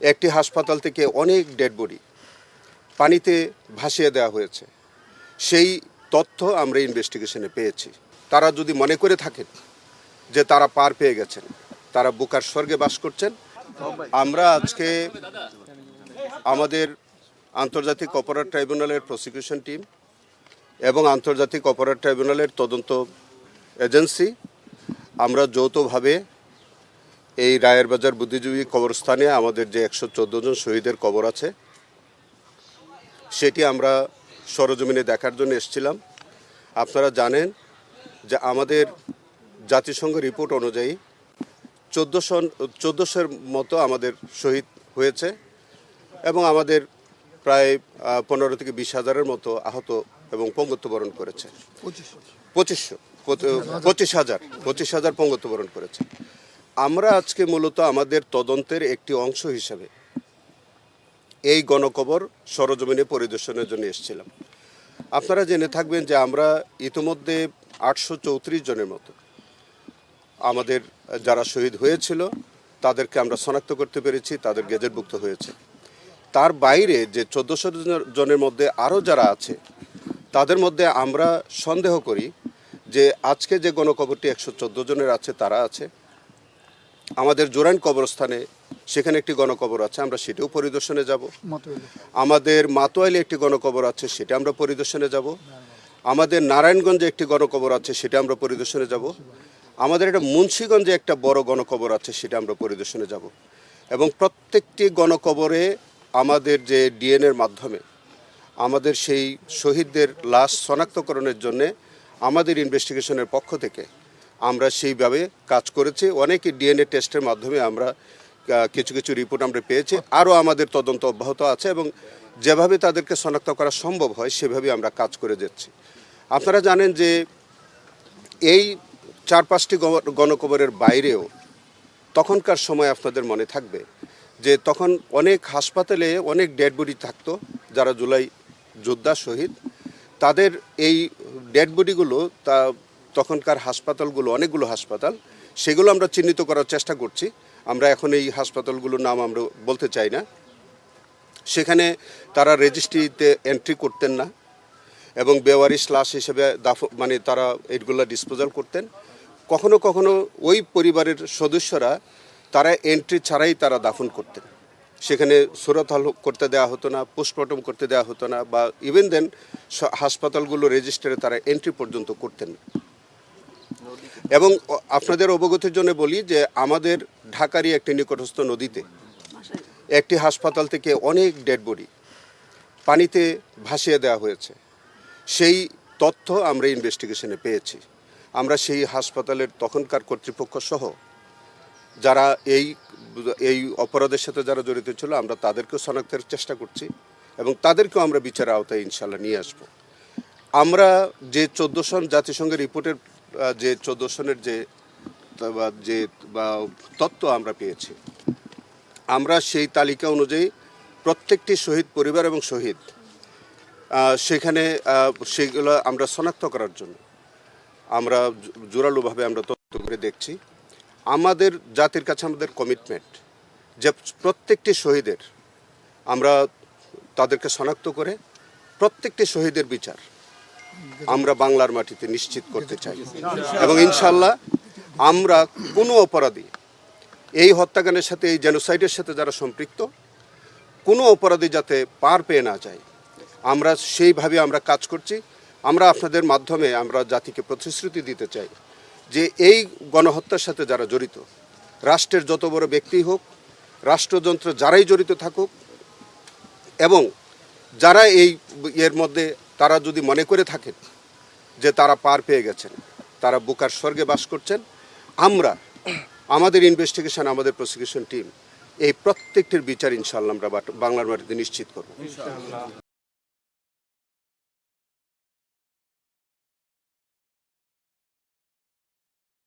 একটি হাসপাতাল থেকে অনেক ডেড বডি পানিতে ভাসিয়ে দেওয়া হয়েছে। সেই তথ্য আমরা ইনভেস্টিগেশনে পেয়েছি। তারা যদি মনে করে থাকেন যে তারা পার পেয়ে গেছেন, তারা বুকার স্বর্গে বাস করছেন। আমরা আজকে আমাদের আন্তর্জাতিক অপরাধ ট্রাইব্যুনালের প্রসিকিউশন টিম এবং আন্তর্জাতিক অপরাধ ট্রাইব্যুনালের তদন্ত এজেন্সি আমরা যৌথভাবে এই রায়ের বাজার বুদ্ধিজীবী কবরস্থানে আমাদের যে 114 জন শহীদের কবর আছে সেটি আমরা সরজমিনে দেখার জন্য এসেছিলাম। আপনারা জানেন যে আমাদের জাতিসংঘ রিপোর্ট অনুযায়ী 1400-এর মতো আমাদের শহীদ হয়েছে এবং আমাদের প্রায় 15 থেকে 20 হাজারের মতো আহত এবং পঙ্গুত্ব বরণ করেছে। 25 হাজার পঙ্গুত্ব বরণ করেছে। আমরা আজকে মূলত আমাদের তদন্তের একটি অংশ হিসাবে এই গণকবর সরজমিনে পরিদর্শনের জন্য এসেছিলাম। আপনারা জেনে থাকবেন যে আমরা ইতিমধ্যে 834 জনের মতো আমাদের যারা শহীদ হয়েছিল তাদেরকে আমরা শনাক্ত করতে পেরেছি, তাদের গেজেটভুক্ত হয়েছে। তার বাইরে যে 1400 জনের মধ্যে আরও যারা আছে তাদের মধ্যে আমরা সন্দেহ করি যে আজকে যে গণকবরটি 114 জনের আছে তারা আছে। আমাদের জোরাইন কবরস্থানে সেখানে একটি গণকবর আছে, আমরা সেটাও পরিদর্শনে যাব। আমাদের মাতোয়াইলে একটি গণকবর আছে, সেটা আমরা পরিদর্শনে যাব। আমাদের নারায়ণগঞ্জে একটি গণকবর আছে, সেটা আমরা পরিদর্শনে যাব। আমাদের একটা মুন্সিগঞ্জে একটা বড় গণকবর আছে, সেটা আমরা পরিদর্শনে যাব। এবং প্রত্যেকটি গণকবরে আমাদের যে ডিএনএর মাধ্যমে আমাদের সেই শহীদদের লাশ শনাক্তকরণের জন্যে আমাদের ইনভেস্টিগেশনের পক্ষ থেকে আমরা সেইভাবে কাজ করেছি। অনেকে ডিএনএ টেস্টের মাধ্যমে আমরা কিছু কিছু রিপোর্ট আমরা পেয়েছি। আরও আমাদের তদন্ত অব্যাহত আছে এবং যেভাবে তাদেরকে শনাক্ত করা সম্ভব হয় সেভাবে আমরা কাজ করে যাচ্ছি। আপনারা জানেন যে এই 4-5টি গণকবরের বাইরেও তখনকার সময় আপনাদের মনে থাকবে যে তখন অনেক হাসপাতালে অনেক ডেড বডি থাকতো যারা জুলাই যোদ্ধা শহীদ। তাদের এই ডেড বডিগুলো তখনকার হাসপাতালগুলো অনেকগুলো হাসপাতাল, সেগুলো আমরা চিহ্নিত করার চেষ্টা করছি। আমরা এখন এই হাসপাতালগুলোর নাম আমরা বলতে চাই না। সেখানে তারা রেজিস্ট্রিতে এন্ট্রি করতেন না এবং বেওয়ারিশ লাশ হিসেবে তারা এইগুলো ডিসপোজাল করতেন। কখনো কখনো ওই পরিবারের সদস্যরা তারা এন্ট্রি ছাড়াই তারা দাফন করতেন। সেখানে সুরত হল করতে দেওয়া হতো না, পোস্টমর্টম করতে দেওয়া হতো না, বা ইভেন দেন হাসপাতালগুলো রেজিস্টারে তারা এন্ট্রি পর্যন্ত করতেন না। এবং আপনাদের অবগতির জন্য বলি যে আমাদের ঢাকারই একটি নিকটস্থ নদীতে একটি হাসপাতাল থেকে অনেক ডেড বডি পানিতে ভাসিয়ে দেওয়া হয়েছে। সেই তথ্য আমরা ইনভেস্টিগেশনে পেয়েছি। আমরা সেই হাসপাতালের তখনকার কর্তৃপক্ষ সহ যারা এই অপরাধের সাথে যারা জড়িত ছিল আমরা তাদেরকেও শনাক্তের চেষ্টা করছি এবং তাদেরকেও আমরা বিচারের আওতায় ইনশাল্লাহ নিয়ে আসব। আমরা যে 14 জাতিসংঘের রিপোর্টের যে 14 যে তথ্য আমরা পেয়েছি, আমরা সেই তালিকা অনুযায়ী প্রত্যেকটি শহীদ পরিবার এবং শহীদ সেখানে সেগুলো আমরা শনাক্ত করার জন্য আমরা জোরালোভাবে আমরা তথ্য করে দেখছি। আমাদের জাতির কাছে আমাদের কমিটমেন্ট যে প্রত্যেকটি শহীদের আমরা তাদেরকে শনাক্ত করে প্রত্যেকটি শহীদের বিচার আমরা বাংলার মাটিতে নিশ্চিত করতে চাই এবং ইনশাল্লাহ আমরা কোনো অপরাধী এই হত্যাকাণ্ডের সাথে এই জেনোসাইডের সাথে যারা সম্পৃক্ত কোনো অপরাধী যাতে পার পেয়ে না যায় আমরা সেইভাবে আমরা কাজ করছি। আমরা আপনাদের মাধ্যমে আমরা জাতিকে প্রতিশ্রুতি দিতে চাই যে এই গণহত্যার সাথে যারা জড়িত, রাষ্ট্রের যত বড় ব্যক্তি হোক, রাষ্ট্রযন্ত্র যারাই জড়িত থাকুক, এবং যারা এর মধ্যে তারা যদি মনে করে থাকেন যে তারা পার পেয়ে গেছেন, তারা বুকার স্বর্গে বাস করছেন, আমরা আমাদের ইনভেস্টিগেশন আমাদের প্রসিকিউশন টিম এই প্রত্যেকটির বিচার ইনশাআল্লাহ আমরা বাংলার মাটিতে নিশ্চিত করব।